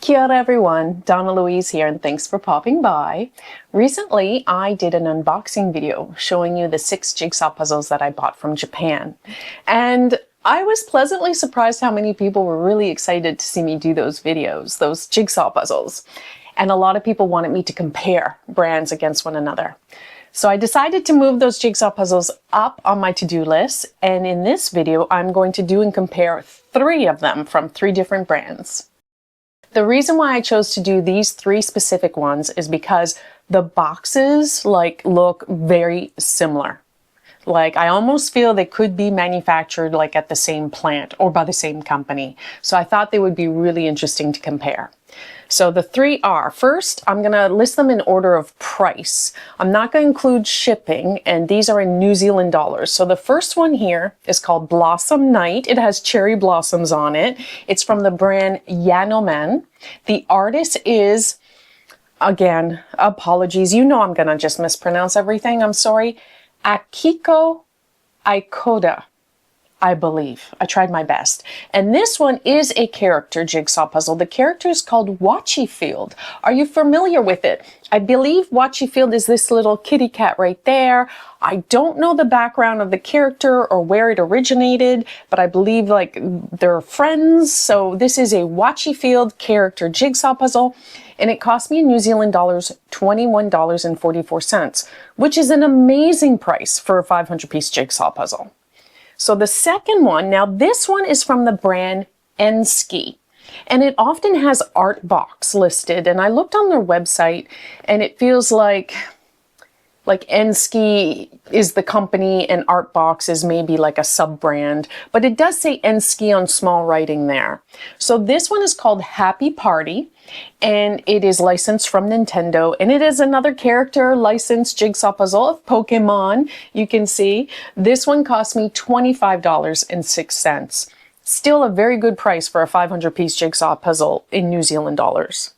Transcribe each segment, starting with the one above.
Kia ora everyone, Donnalouise here and thanks for popping by. Recently I did an unboxing video showing you the 6 jigsaw puzzles that I bought from Japan. And I was pleasantly surprised how many people were really excited to see me do those videos, those jigsaw puzzles. And a lot of people wanted me to compare brands against one another. So I decided to move those jigsaw puzzles up on my to-do list, and in this video I'm going to do and compare 3 of them from 3 different brands. The reason why I chose to do these 3 specific ones is because the boxes look very similar. I almost feel they could be manufactured at the same plant or by the same company. So I thought they would be really interesting to compare. So the 3 are, first, I'm going to list them in order of price. I'm not going to include shipping, and these are in New Zealand dollars. So the first one here is called Blossom Night. It has cherry blossoms on it. It's from the brand Yanoman. The artist is, again, apologies, you know I'm going to just mispronounce everything, I'm sorry, Akiko, Ikeda, I believe. I tried my best. And this one is a character jigsaw puzzle. The character is called Wachifield. Are you familiar with it? I believe Wachifield is this little kitty cat right there. I don't know the background of the character or where it originated, but I believe they're friends. So this is a Wachifield character jigsaw puzzle, and it cost me in New Zealand dollars $21.44, which is an amazing price for a 500-piece jigsaw puzzle. So the second one, now this one is from the brand Ensky, and it often has ArtBox listed, and I looked on their website and it feels like Ensky is the company and ArtBox is maybe a sub-brand, but it does say Ensky on small writing there. So this one is called Happy Party, and it is licensed from Nintendo, and it is another character licensed jigsaw puzzle of Pokemon. You can see this one cost me $25.06. Still a very good price for a 500-piece jigsaw puzzle in New Zealand dollars.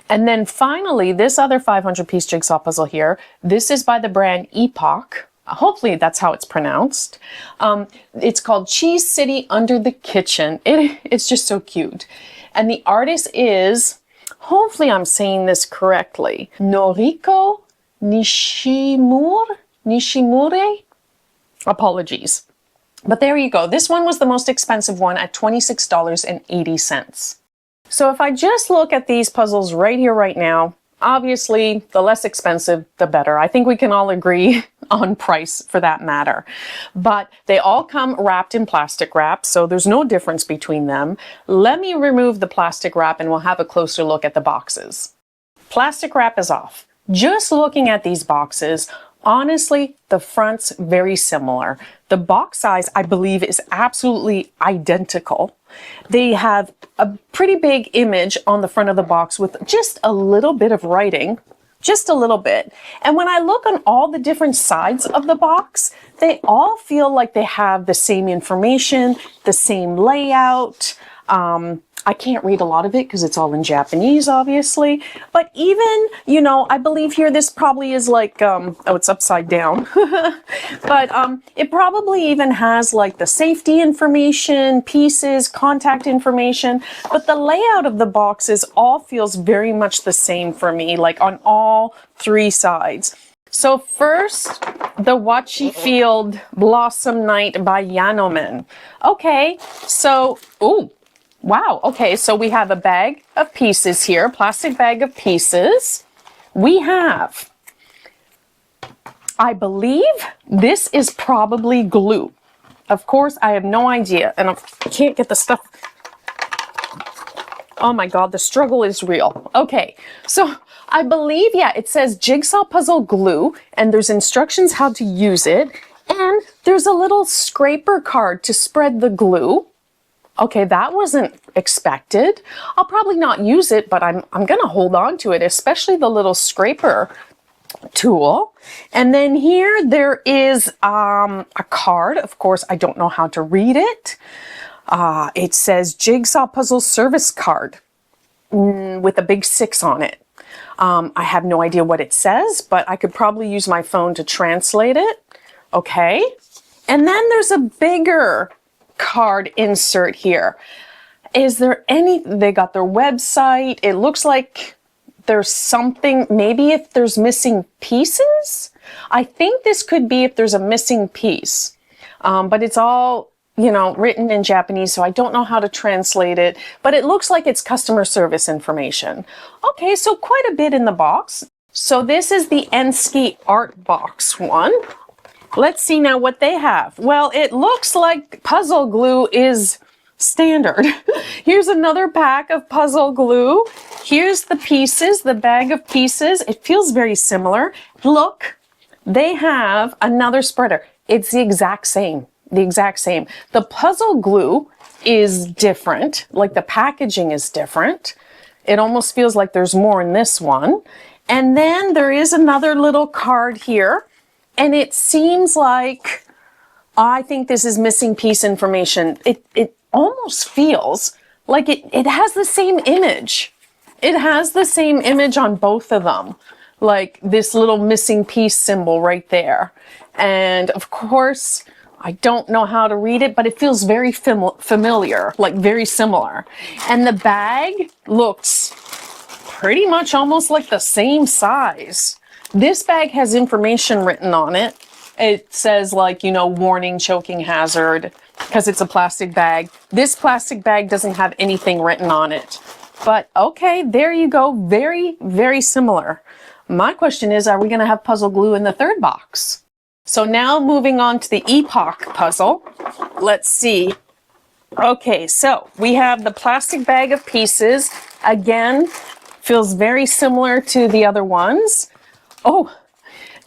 And then finally, this other 500-piece jigsaw puzzle here, this is by the brand Epoch. Hopefully that's how it's pronounced. It's called Cheese City Under the Kitchen. It's just so cute. And the artist is, hopefully I'm saying this correctly, Noriko Nishimura? Apologies. But there you go. This one was the most expensive one at $26.80. So if I just look at these puzzles right here, right now, obviously the less expensive, the better. I think we can all agree on price for that matter. But they all come wrapped in plastic wrap, so there's no difference between them. Let me remove the plastic wrap and we'll have a closer look at the boxes. Plastic wrap is off. Just looking at these boxes, honestly, the front's very similar. The box size, I believe, is absolutely identical. They have a pretty big image on the front of the box with just a little bit of writing, just a little bit. And when I look on all the different sides of the box, they all feel like they have the same information, the same layout. I can't read a lot of it because it's all in Japanese, obviously. But even, I believe here this probably is oh, it's upside down. But it probably even has the safety information, pieces, contact information. But the layout of the boxes all feels very much the same for me, on all 3 sides. So first, the Wachifield Blossom Night by Yanoman. Okay, so, ooh. Wow, okay, so we have a bag of pieces here, plastic bag of pieces. We have, I believe this is probably glue. Of course, I have no idea, and I can't get the stuff. Oh my God, the struggle is real. Okay, so I believe, yeah, it says jigsaw puzzle glue, and there's instructions how to use it, and there's a little scraper card to spread the glue. Okay, that wasn't expected. I'll probably not use it, but I'm gonna hold on to it, especially the little scraper tool. And then here there is a card. Of course, I don't know how to read it. It says Jigsaw Puzzle Service Card with a big 6 on it. I have no idea what it says, but I could probably use my phone to translate it. Okay. And then there's a bigger card insert here. Is there any, they got their website. It looks like there's something, maybe if there's missing pieces? I think this could be if there's a missing piece. But it's all, you know, written in Japanese, so I don't know how to translate it, but it looks like it's customer service information. Okay, so quite a bit in the box. So this is the Ensky ArtBox one. Let's see now what they have. Well, it looks like puzzle glue is standard. Here's another pack of puzzle glue. Here's the pieces, the bag of pieces. It feels very similar. Look, they have another spreader. It's the exact same, the exact same. The puzzle glue is different, like the packaging is different. It almost feels like there's more in this one. And then there is another little card here, and it seems like, I think this is missing piece information. It almost feels like it has the same image. It has the same image on both of them, like this little missing piece symbol right there. And of course, I don't know how to read it, but it feels very familiar, like very similar. And the bag looks pretty much almost like the same size. This bag has information written on it. It says, like, you know, warning, choking hazard, because it's a plastic bag. This plastic bag doesn't have anything written on it. But okay, there you go. Very, very similar. My question is, are we going to have puzzle glue in the third box? So now moving on to the Epoch puzzle. Let's see. Okay, so we have the plastic bag of pieces. Again, feels very similar to the other ones. Oh,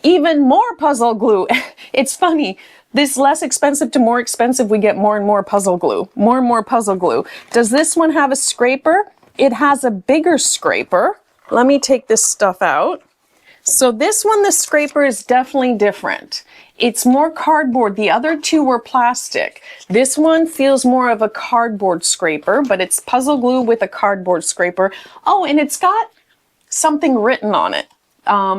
even more puzzle glue. It's funny. This less expensive to more expensive, we get more and more puzzle glue. More and more puzzle glue. Does this one have a scraper? It has a bigger scraper. Let me take this stuff out. So this one, the scraper is definitely different. It's more cardboard. The other two were plastic. This one feels more of a cardboard scraper, but it's puzzle glue with a cardboard scraper. Oh, and it's got something written on it.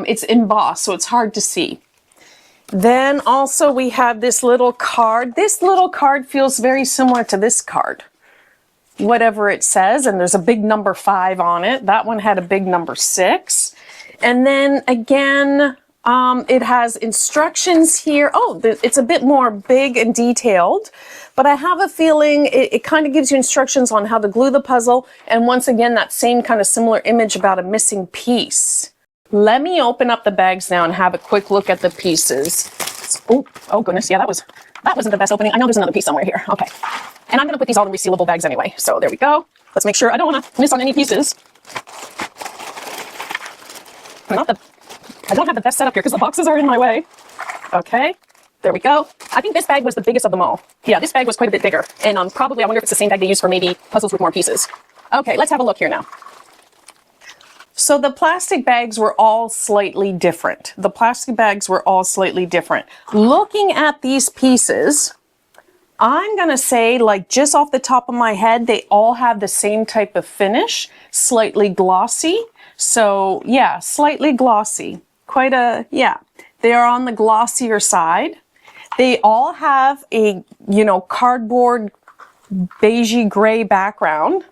It's embossed, so it's hard to see. Then also we have this little card. This little card feels very similar to this card, whatever it says, and there's a big number 5 on it. That one had a big number 6. And then again, it has instructions here. Oh, it's a bit more big and detailed, but I have a feeling it kind of gives you instructions on how to glue the puzzle. And once again, that same kind of similar image about a missing piece. Let me open up the bags now and have a quick look at the pieces. Oh goodness, yeah, that wasn't the best opening. I know there's another piece somewhere here. Okay. And I'm going to put these all in resealable bags anyway. So there we go. Let's make sure I don't want to miss on any pieces. I don't have the best setup here because the boxes are in my way. Okay, there we go. I think this bag was the biggest of them all. Yeah, this bag was quite a bit bigger. And probably, I wonder if it's the same bag they use for maybe puzzles with more pieces. Okay, let's have a look here now. So the plastic bags were all slightly different. The plastic bags were all slightly different. Looking at these pieces, I'm going to say, like, just off the top of my head, they all have the same type of finish, slightly glossy. So yeah, slightly glossy. Yeah, they are on the glossier side. They all have a, you know, cardboard beigey gray background.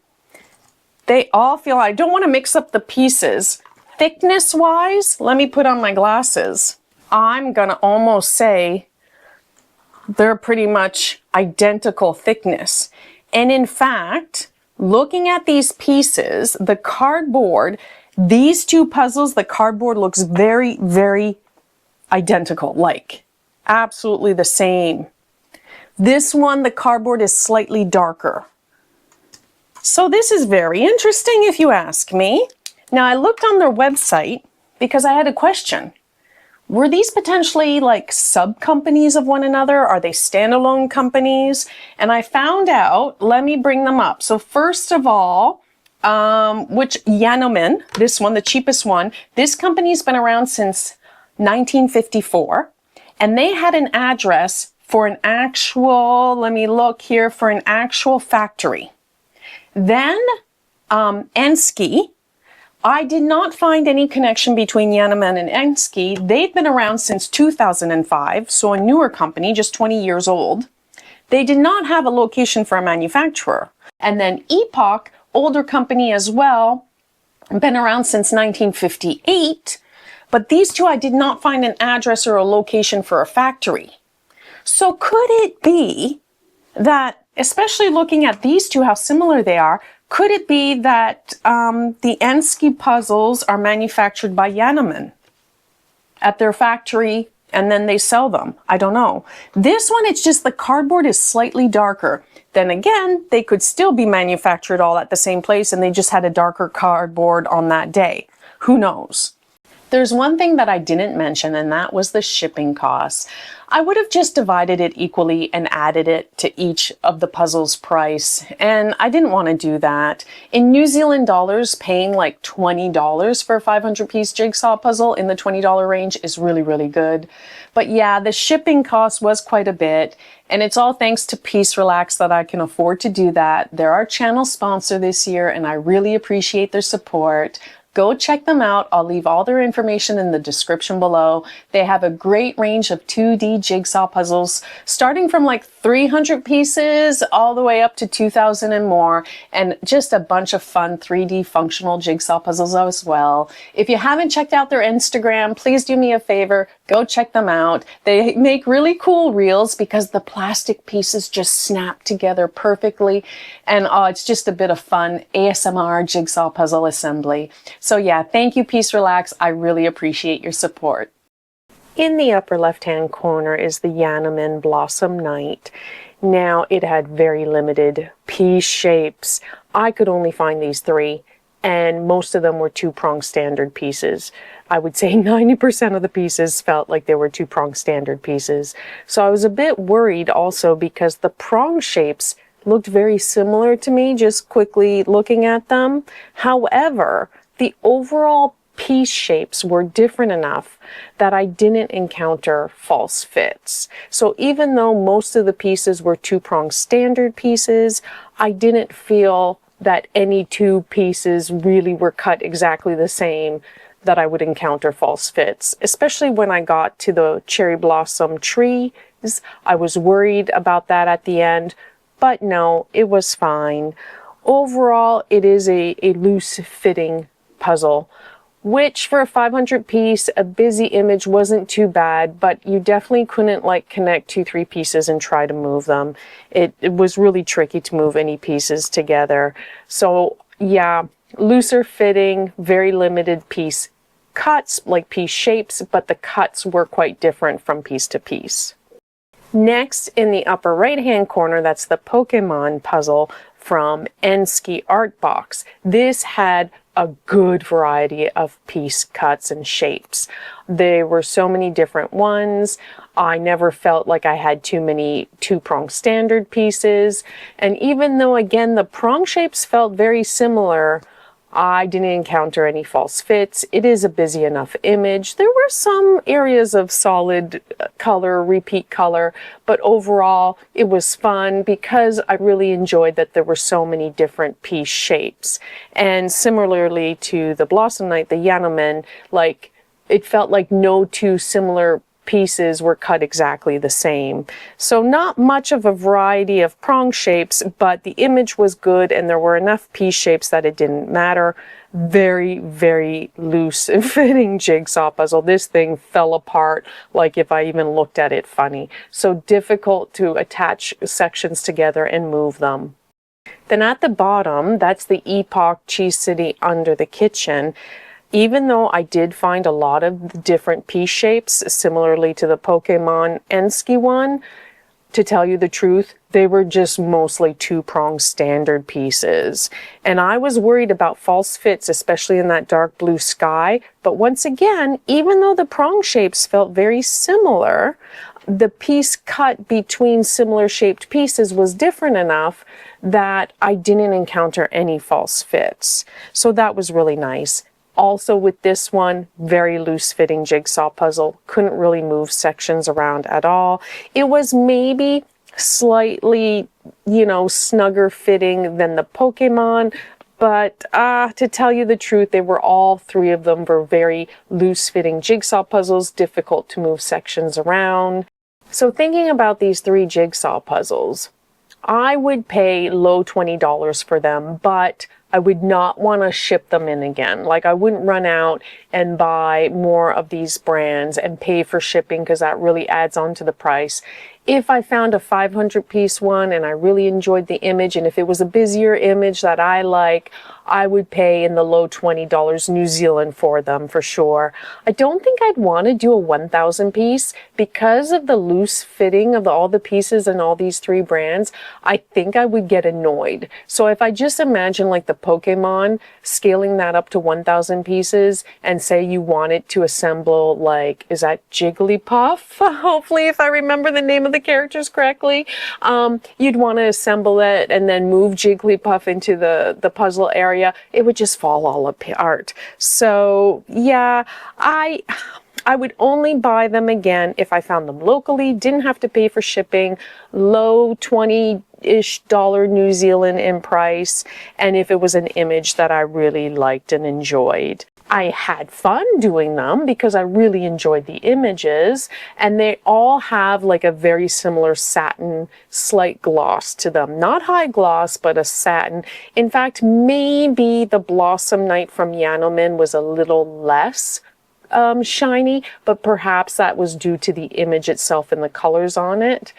They all feel, I don't want to mix up the pieces. Thickness wise, let me put on my glasses. I'm going to almost say they're pretty much identical thickness. And in fact, looking at these pieces, the cardboard, these two puzzles, the cardboard looks very, very identical, like absolutely the same. This one, the cardboard is slightly darker. So this is very interesting if you ask me. Now I looked on their website because I had a question. Were these potentially like sub-companies of one another? Are they standalone companies? And I found out, let me bring them up. So first of all, which Yanoman, this one, the cheapest one, this company's been around since 1954. And they had an address for an actual, let me look here, for an actual factory. Then Ensky, I did not find any connection between Yanoman and Ensky. They've been around since 2005, so a newer company, just 20 years old. They did not have a location for a manufacturer. And then Epoch, older company as well, been around since 1958, but these two I did not find an address or a location for a factory. So could it be that, especially looking at these two, how similar they are, could it be that the Ensky puzzles are manufactured by Yanoman at their factory and then they sell them? I don't know. This one, it's just the cardboard is slightly darker. Then again, they could still be manufactured all at the same place and they just had a darker cardboard on that day. Who knows? There's one thing that I didn't mention, and that was the shipping costs. I would have just divided it equally and added it to each of the puzzles' price, and I didn't want to do that. In New Zealand dollars, paying like $20 for a 500-piece jigsaw puzzle in the $20 range is really, really good. But yeah, the shipping cost was quite a bit, and it's all thanks to Peace Relax that I can afford to do that. They're our channel sponsor this year, and I really appreciate their support. Go check them out. I'll leave all their information in the description below. They have a great range of 2D jigsaw puzzles, starting from like 300 pieces all the way up to 2,000 and more, and just a bunch of fun 3D functional jigsaw puzzles as well. If you haven't checked out their Instagram, please do me a favor, go check them out. They make really cool reels because the plastic pieces just snap together perfectly, and it's just a bit of fun ASMR jigsaw puzzle assembly. So yeah, thank you, Peace Relax. I really appreciate your support. In the upper left-hand corner is the Yanoman Blossom Night. Now, it had very limited piece shapes. I could only find these three, and most of them were two-prong standard pieces. I would say 90% of the pieces felt like they were two-prong standard pieces. So I was a bit worried also because the prong shapes looked very similar to me, just quickly looking at them. However, the overall piece shapes were different enough that I didn't encounter false fits. So even though most of the pieces were two-prong standard pieces, I didn't feel that any two pieces really were cut exactly the same that I would encounter false fits. Especially when I got to the cherry blossom trees, I was worried about that at the end, but no, it was fine. Overall, it is a loose fitting puzzle, which for a 500 piece, a busy image wasn't too bad, but you definitely couldn't like connect 2-3 pieces and try to move them. It was really tricky to move any pieces together. So yeah, looser fitting, very limited piece cuts, like piece shapes, but the cuts were quite different from piece to piece. Next, in the upper right hand corner, that's the Pokemon puzzle from Ensky ArtBox. This had a good variety of piece cuts and shapes. There were so many different ones. I never felt like I had too many two-prong standard pieces. And even though, again, the prong shapes felt very similar, I didn't encounter any false fits. It is a busy enough image. There were some areas of solid color, repeat color, but overall it was fun because I really enjoyed that there were so many different piece shapes. And similarly to the Blossom Night, the Yanoman, like it felt like no two similar pieces were cut exactly the same. So not much of a variety of prong shapes, but the image was good and there were enough piece shapes that it didn't matter. Very, very loose fitting jigsaw puzzle. This thing fell apart like if I even looked at it funny. So difficult to attach sections together and move them. Then at the bottom, that's the Epoch Cheese City Under the Kitchen. Even though I did find a lot of different piece shapes, similarly to the Pokemon Ensky one, to tell you the truth, they were just mostly two-prong standard pieces. And I was worried about false fits, especially in that dark blue sky. But once again, even though the prong shapes felt very similar, the piece cut between similar shaped pieces was different enough that I didn't encounter any false fits. So that was really nice. Also with this one, very loose fitting jigsaw puzzle. Couldn't really move sections around at all. It was maybe slightly, snugger fitting than the Pokemon, but to tell you the truth, they were all three of them were very loose fitting jigsaw puzzles, difficult to move sections around. So thinking about these three jigsaw puzzles, I would pay low $20 for them, but I would not want to ship them in again. Like, I wouldn't run out and buy more of these brands and pay for shipping, because that really adds on to the price. If I found a 500 piece one and I really enjoyed the image, and if it was a busier image that I like, I would pay in the low $20 New Zealand for them for sure. I don't think I'd want to do a 1,000 piece because of the loose fitting of all the pieces in all these three brands. I think I would get annoyed. So if I just imagine like the Pokemon, scaling that up to 1,000 pieces, and say you want it to assemble, like, is that Jigglypuff? Hopefully, if I remember the name of the characters correctly, you'd want to assemble it and then move Jigglypuff into the puzzle area. It would just fall all apart. So yeah, I would only buy them again if I found them locally, didn't have to pay for shipping, low 20-ish dollar New Zealand in price, and if it was an image that I really liked and enjoyed. I had fun doing them because I really enjoyed the images, and they all have like a very similar satin slight gloss to them. Not high gloss, but a satin. In fact, maybe the Blossom Night from Yanoman was a little less shiny, but perhaps that was due to the image itself and the colors on it.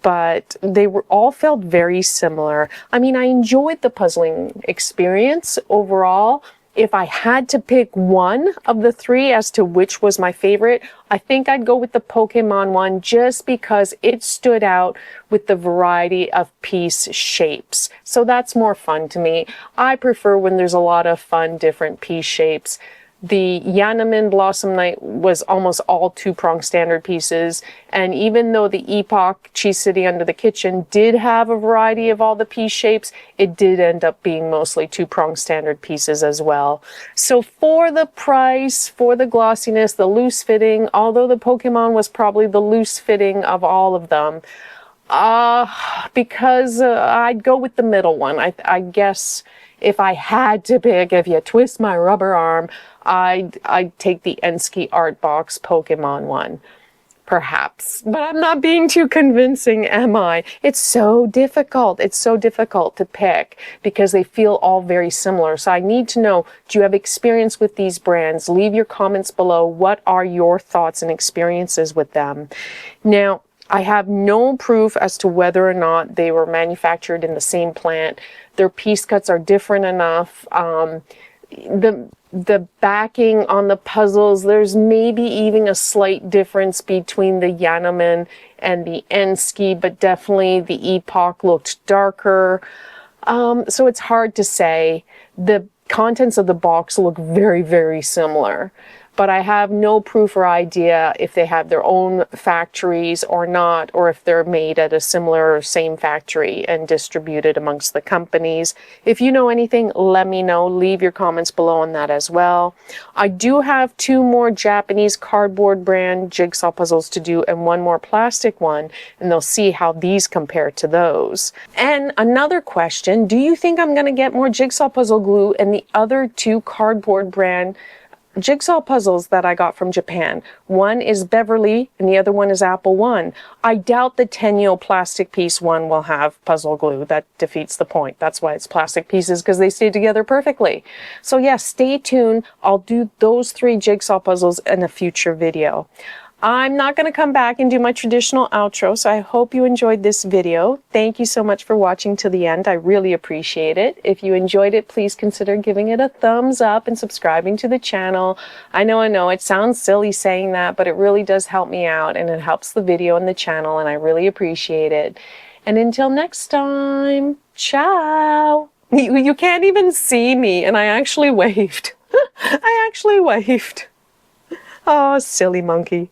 But they were all felt very similar. I mean, I enjoyed the puzzling experience overall. If I had to pick one of the three as to which was my favorite, I think I'd go with the Pokemon one, just because it stood out with the variety of piece shapes. So that's more fun to me. I prefer when there's a lot of fun, different piece shapes. The Yanoman Blossom Night was almost all two-prong standard pieces, and even though the Epoch Cheese City Under the Kitchen did have a variety of all the piece shapes, it did end up being mostly two-prong standard pieces as well. So for the price, for the glossiness, the loose fitting, although the Pokemon was probably the loose fitting of all of them, because I'd go with the middle one. I guess if I had to pick, if you twist my rubber arm, I'd take the Ensky ArtBox Pokemon one, perhaps. But I'm not being too convincing, am I? It's so difficult. It's so difficult to pick because they feel all very similar. So I need to know, do you have experience with these brands? Leave your comments below. What are your thoughts and experiences with them? Now, I have no proof as to whether or not they were manufactured in the same plant. Their piece cuts are different enough. The backing on the puzzles, there's maybe even a slight difference between the Yanoman and the Ensky, but definitely the Epoch looked darker. So it's hard to say. The contents of the box look very, very similar. But I have no proof or idea if they have their own factories or not, or if they're made at a similar or same factory and distributed amongst the companies. If you know anything, let me know. Leave your comments below on that as well. I do have 2 more Japanese cardboard brand jigsaw puzzles to do and 1 more plastic one, and they'll see how these compare to those. And another question, do you think I'm going to get more jigsaw puzzle glue and the other 2 cardboard brand jigsaw puzzles that I got from Japan? One is Beverly and the other one is Apple One. I doubt the Tenyo plastic piece one will have puzzle glue. That defeats the point. That's why it's plastic pieces, because they stay together perfectly. So yeah, stay tuned. I'll do those 3 jigsaw puzzles in a future video. I'm not going to come back and do my traditional outro, so I hope you enjoyed this video. Thank you so much for watching to the end. I really appreciate it. If you enjoyed it, please consider giving it a thumbs up and subscribing to the channel. I know, it sounds silly saying that, but it really does help me out, and it helps the video and the channel, and I really appreciate it. And until next time, ciao! You can't even see me, and I actually waved. I actually waved. Oh, silly monkey.